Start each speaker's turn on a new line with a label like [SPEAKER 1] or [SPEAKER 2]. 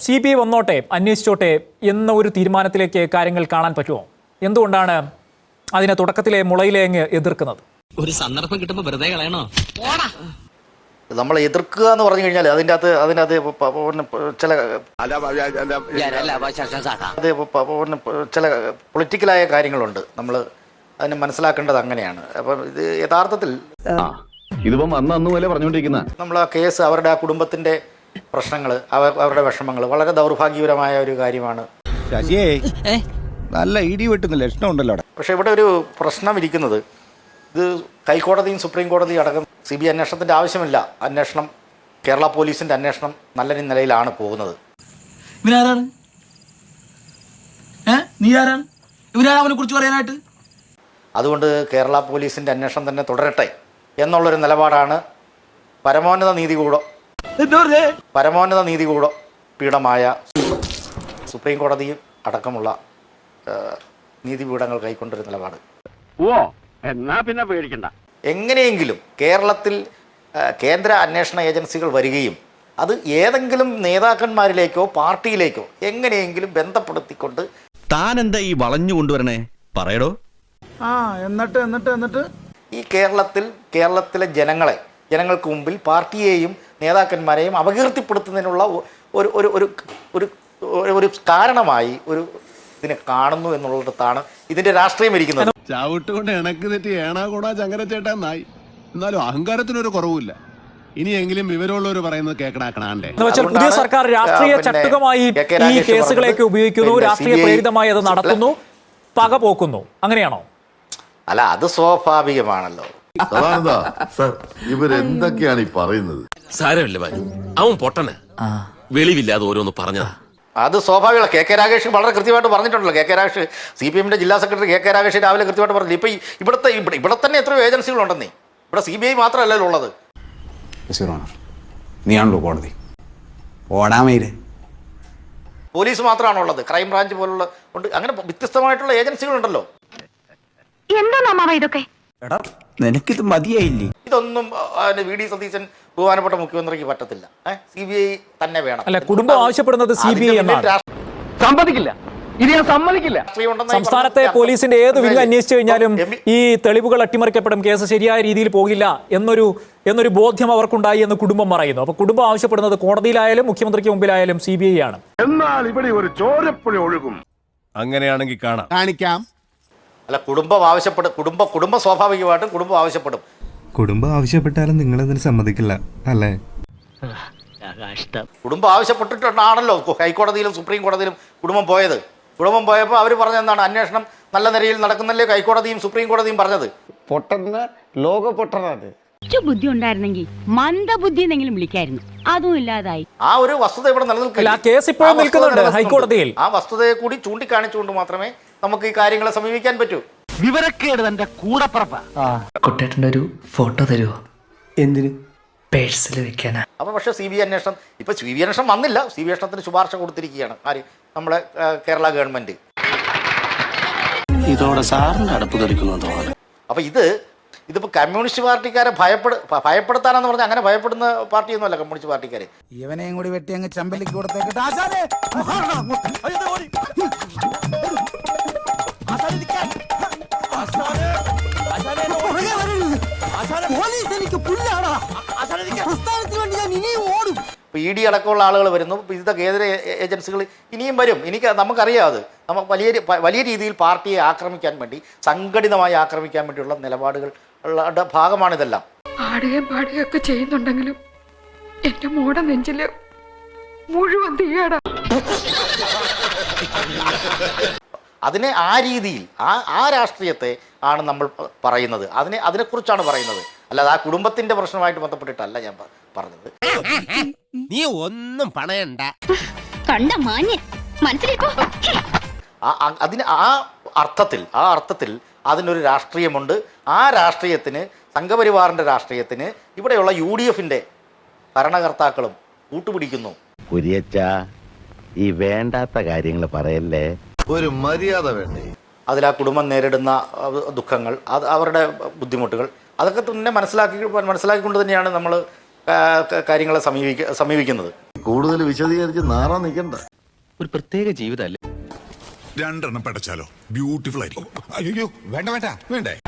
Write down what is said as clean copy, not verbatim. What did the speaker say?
[SPEAKER 1] CBI വന്നോട്ടെ, അന്വേഷിച്ചോട്ടെ എന്ന ഒരു തീരുമാനത്തിലേക്ക് കാര്യങ്ങൾ കാണാൻ പറ്റുമോ? എന്തുകൊണ്ടാണ് അതിനെ തുടക്കത്തിലെ മുളയിലെ അങ്ങ് എതിർക്കുന്നത്?
[SPEAKER 2] ഒരു സന്ദർഭം കിട്ടുമ്പോൾ വെറുതെ കളയണോ?
[SPEAKER 3] നമ്മൾ എതിർക്കുക എന്ന് പറഞ്ഞു കഴിഞ്ഞാൽ അതിനകത്ത് ചില പൊളിറ്റിക്കലായ കാര്യങ്ങളുണ്ട്. നമ്മൾ അതിനെ മനസ്സിലാക്കേണ്ടത് അങ്ങനെയാണ്. അപ്പം ഇത് യഥാർത്ഥത്തിൽ
[SPEAKER 4] ഇതിപ്പം അന്ന് പോലെ പറഞ്ഞുകൊണ്ടിരിക്കുന്ന
[SPEAKER 3] നമ്മൾ ആ കേസ്, അവരുടെ ആ കുടുംബത്തിന്റെ പ്രശ്നങ്ങൾ, അവരുടെ വിഷമങ്ങൾ വളരെ ദൗർഭാഗ്യകരമായ ഒരു കാര്യമാണ്.
[SPEAKER 5] ശശിയേ, നല്ല ഇടി വെട്ടുന്ന ലക്ഷണം ഉണ്ടല്ലോ.
[SPEAKER 3] പക്ഷെ ഇവിടെ ഒരു പ്രശ്നം ഇരിക്കുന്നത്, ഇത് ഹൈക്കോടതിയും സുപ്രീം കോടതിയും അടക്കം CBI അന്വേഷണത്തിൻ്റെ ആവശ്യമില്ല. അന്വേഷണം, കേരള പോലീസിൻ്റെ അന്വേഷണം നല്ല നിലയിലാണ് പോകുന്നത്.
[SPEAKER 6] ഇവനാരാണ്? നീ ആരാണ്? ഇവനാണ് അവനെ കുറിച്ച് പറയാനായിട്ട്?
[SPEAKER 3] അതുകൊണ്ട് കേരള പോലീസിൻ്റെ അന്വേഷണം തന്നെ തുടരട്ടെ എന്നുള്ളൊരു നിലപാടാണ് പരമോന്നത നീതികൂട പീഠമായ സുപ്രീം കോടതിയും അടക്കമുള്ള നീതിപീഠങ്ങൾ കൈക്കൊണ്ടൊരു നിലപാട്.
[SPEAKER 4] എന്നാ പിന്നെ പേടിക്കണ്ട.
[SPEAKER 3] എങ്ങനെയെങ്കിലും കേരളത്തിൽ കേന്ദ്ര അന്വേഷണ ഏജൻസികൾ വരികയും അത് ഏതെങ്കിലും നേതാക്കന്മാരിലേക്കോ പാർട്ടിയിലേക്കോ എങ്ങനെയെങ്കിലും ബന്ധപ്പെടുത്തിക്കൊണ്ട്
[SPEAKER 7] താൻ എന്താ ഈ വളഞ്ഞു കൊണ്ടുവരണേ? പറയടോ.
[SPEAKER 5] എന്നിട്ട്
[SPEAKER 3] ഈ കേരളത്തിലെ ജനങ്ങൾക്ക് മുമ്പിൽ പാർട്ടിയെയും നേതാക്കന്മാരെയും അപകീർത്തിപ്പെടുത്തുന്നതിനുള്ള ഒരു കാരണമായി ഇതിനെ കാണുന്നു എന്നുള്ളിടത്താണ് ഇതിന്റെ രാഷ്ട്രീയം ഇരിക്കുന്നത്.
[SPEAKER 8] ചവിട്ടുകൊണ്ട് ഇണക്ക് തെറ്റി ഏണാകൂടാ ചങ്കരച്ചേട്ടാ നായി. എന്നാലും അഹങ്കാരത്തിനൊരു കുറവുമില്ല. ഇനിയെങ്കിലും വിവരമുള്ളവർ പറയുന്നത് കേൾക്കണാക്കണാണ്ടേ.
[SPEAKER 1] പുതിയ സർക്കാർ രാഷ്ട്രീയ ചട്ടുകമായി ഈ കേസുകളെയൊക്കെ ഉപയോഗിക്കുന്നു, രാഷ്ട്രീയ പ്രേരിതമായി അത് നടത്തുന്നു, പക പോക്കുന്നു. അങ്ങനെയാണോ?
[SPEAKER 3] അല്ല, അത് സ്വാഭാവികമാണല്ലോ.
[SPEAKER 9] ഇവരെന്തൊക്കെയാണ് ഈ പറയുന്നത്?
[SPEAKER 2] സാരമില്ല ബാലു, അവൻ പൊട്ടന് വെളിവില്ലാതെ ഓരോന്ന് പറഞ്ഞതാ.
[SPEAKER 3] അത് സ്വാഭാവികമാണ്. KK രാഗേഷ് വളരെ കൃത്യമായിട്ട് പറഞ്ഞിട്ടുണ്ടല്ലോ. KK രാഗേഷ്, CPM ജില്ലാ സെക്രട്ടറി KK രാഗേഷ് രാവിലെ കൃത്യമായിട്ട് പറഞ്ഞു. ഇപ്പം ഇവിടെ തന്നെ എത്രയോ ഏജൻസികളുണ്ടെന്നേ. ഇവിടെ CBI മാത്രമല്ലല്ലോ ഉള്ളത്.
[SPEAKER 5] നീയാണല്ലോ കോടതി. ഓടാമയില്
[SPEAKER 3] പോലീസ് മാത്രമാണോ ഉള്ളത്? ക്രൈംബ്രാഞ്ച് പോലുള്ള ഉണ്ട്. അങ്ങനെ വ്യത്യസ്തമായിട്ടുള്ള ഏജൻസികളുണ്ടല്ലോ.
[SPEAKER 10] ഇതൊക്കെ
[SPEAKER 5] നിനക്കിത് മതിയായില്ലേ?
[SPEAKER 3] ഇതൊന്നും VD സതീശൻ ബഹുമാനപ്പെട്ട മുഖ്യമന്ത്രിക്ക് പറ്റത്തില്ല. CBI തന്നെ വേണം.
[SPEAKER 1] അല്ല, കുടുംബം ആവശ്യപ്പെടുന്നത് CBI എന്നാണ്.
[SPEAKER 4] സമ്മതിക്കില്ല. ഇത് ഞാൻ സമ്മതിക്കില്ല.
[SPEAKER 1] സംസ്ഥാനത്തെ പോലീസിന്റെ ഏത് വിങ് അന്വേഷിച്ചു കഴിഞ്ഞാലും ഈ തെളിവുകൾ അട്ടിമറിക്കപ്പെടും, കേസ് ശരിയായ രീതിയിൽ പോകില്ല എന്നൊരു ബോധ്യം അവർക്കുണ്ടായി എന്ന് കുടുംബം പറയുന്നു. അപ്പൊ കുടുംബം ആവശ്യപ്പെടുന്നത് കോടതിയിലായാലും മുഖ്യമന്ത്രിക്ക് മുമ്പിലായാലും CBI ആണ്.
[SPEAKER 8] എന്നാൽ ഇവിടെ ഒരു ചോരപ്പുഴ ഒഴുകും. അങ്ങനെയാണെങ്കിൽ കാണിക്കാം.
[SPEAKER 3] അല്ല, കുടുംബം സ്വാഭാവികമായിട്ടും കുടുംബം ആവശ്യപ്പെടും.
[SPEAKER 11] കുടുംബം ആവശ്യപ്പെട്ടാലും നിങ്ങളതിന് സമ്മതിക്കില്ല അല്ലേ?
[SPEAKER 3] കുടുംബം ആവശ്യപ്പെട്ടിട്ടാണല്ലോ ഹൈക്കോടതിയിലും സുപ്രീം കോടതിയിലും കുടുംബം പോയപ്പോൾ അവർ പറഞ്ഞ എന്താണ്? അന്വേഷണം നല്ല നിലയിൽ നടക്കുന്നല്ലേ ഹൈക്കോടതിയും സുപ്രീം കോടതിയും പറഞ്ഞത്.
[SPEAKER 10] ലോക പൊട്ടനാണ്. ബുദ്ധി ഉണ്ടായിരുന്നെങ്കിൽ മന്ദബുദ്ധി എന്നെങ്കിലും വിളിക്കായിരുന്നു. അതും ഇല്ലാതായി.
[SPEAKER 3] ആ ഒരു വസ്തുത ഇവിടെ
[SPEAKER 1] നിലനിൽക്കുന്നുണ്ട് ഹൈക്കോടതിയിൽ.
[SPEAKER 3] ആ വസ്തുതയെ കൂടി ചൂണ്ടിക്കാണിച്ചുകൊണ്ട് മാത്രമേ നമുക്ക് ഈ കാര്യങ്ങളെ സമീപിക്കാൻ പറ്റൂ.
[SPEAKER 4] വിവരക്കേട് തന്റെ കൂടപ്പറപ്പാ.
[SPEAKER 2] കുട്ടേട്ടൻ്റെ ഒരു ഫോട്ടോ തരുമോ?
[SPEAKER 5] എന്തിന്?
[SPEAKER 2] പേഴ്സിൽ വെക്കാനാ.
[SPEAKER 3] അപ്പൊ പക്ഷേ CBI അന്വേഷണം വന്നില്ല. CBI അന്വേഷണത്തിന് ശുപാർശ കൊടുത്തിരിക്കുകയാണ് ആര്? നമ്മുടെ കേരള ഗവൺമെന്റ്.
[SPEAKER 6] ഇതോടെ സാറിന്റെ അടുപ്പ് തെറിക്കുന്നു.
[SPEAKER 3] അപ്പൊ ഇതിപ്പോ കമ്മ്യൂണിസ്റ്റ് പാർട്ടിക്കാരെ ഭയപ്പെടുത്താനെന്ന് പറഞ്ഞാൽ അങ്ങനെ ഭയപ്പെടുന്ന പാർട്ടിയൊന്നും അല്ല കമ്മ്യൂണിസ്റ്റ് പാർട്ടിക്കാരെ.
[SPEAKER 5] ഇവനെയും കൂടി വെട്ടി അങ്ങ് ചമ്പലിക്ക് കൊടുത്തേക്ക്. ED അടക്കമുള്ള ആളുകൾ വരുന്നു. ഇതൊക്കെ കേന്ദ്ര ഏജൻസികൾ ഇനിയും വരും. നമുക്കറിയാം. അത് നമുക്ക് വലിയ രീതിയിൽ പാർട്ടിയെ ആക്രമിക്കാൻ വേണ്ടി, സംഘടിതമായി ആക്രമിക്കാൻ വേണ്ടിയുള്ള നിലപാടുകളുടെ ഭാഗമാണിതെല്ലാം.
[SPEAKER 10] പാടുകയൊക്കെ ചെയ്യുന്നുണ്ടെങ്കിലും എന്റെ മോടെ നെഞ്ചില് മുഴുവൻ തീയാടാ.
[SPEAKER 3] അതിനെ ആ രീതിയിൽ ആ രാഷ്ട്രീയത്തെ ആണ് നമ്മൾ പറയുന്നത്. അതിനെക്കുറിച്ചാണ് പറയുന്നത്. അല്ലാതെ ആ കുടുംബത്തിന്റെ പ്രശ്നമായിട്ട് ബന്ധപ്പെട്ടിട്ടല്ല ഞാൻ പറഞ്ഞത്.
[SPEAKER 6] നീ ഒന്നും പണയണ്ട.
[SPEAKER 3] ആ അർത്ഥത്തിൽ അതിനൊരു രാഷ്ട്രീയമുണ്ട്. ആ രാഷ്ട്രീയത്തിന്, സംഘപരിവാറിന്റെ രാഷ്ട്രീയത്തിന് ഇവിടെയുള്ള UDFന്റെ ഭരണകർത്താക്കളും കൂട്ടുപിടിക്കുന്നു.
[SPEAKER 4] ഈ വേണ്ടാത്ത കാര്യങ്ങൾ പറയല്ലേ.
[SPEAKER 9] ഒരു മര്യാദ വേണ്ടേ?
[SPEAKER 3] അതിൽ ആ കുടുംബം നേരിടുന്ന ദുഃഖങ്ങൾ, അവരുടെ ബുദ്ധിമുട്ടുകൾ, അതൊക്കെ തന്നെ മനസ്സിലാക്കിക്കൊണ്ട് തന്നെയാണ് നമ്മൾ കാര്യങ്ങളെ സമീപിക്കുന്നത്.
[SPEAKER 9] കൂടുതൽ വിശദീകരിച്ച് നാറാൻ നിൽക്കണ്ട.
[SPEAKER 7] ഒരു പ്രത്യേക ജീവിതമല്ലേ.
[SPEAKER 8] രണ്ടെണ്ണം പടച്ചാലോ? ബ്യൂട്ടിഫുൾ ആയിരിക്കും. അയ്യോ വേണ്ട വേണ്ട വേണ്ടേ.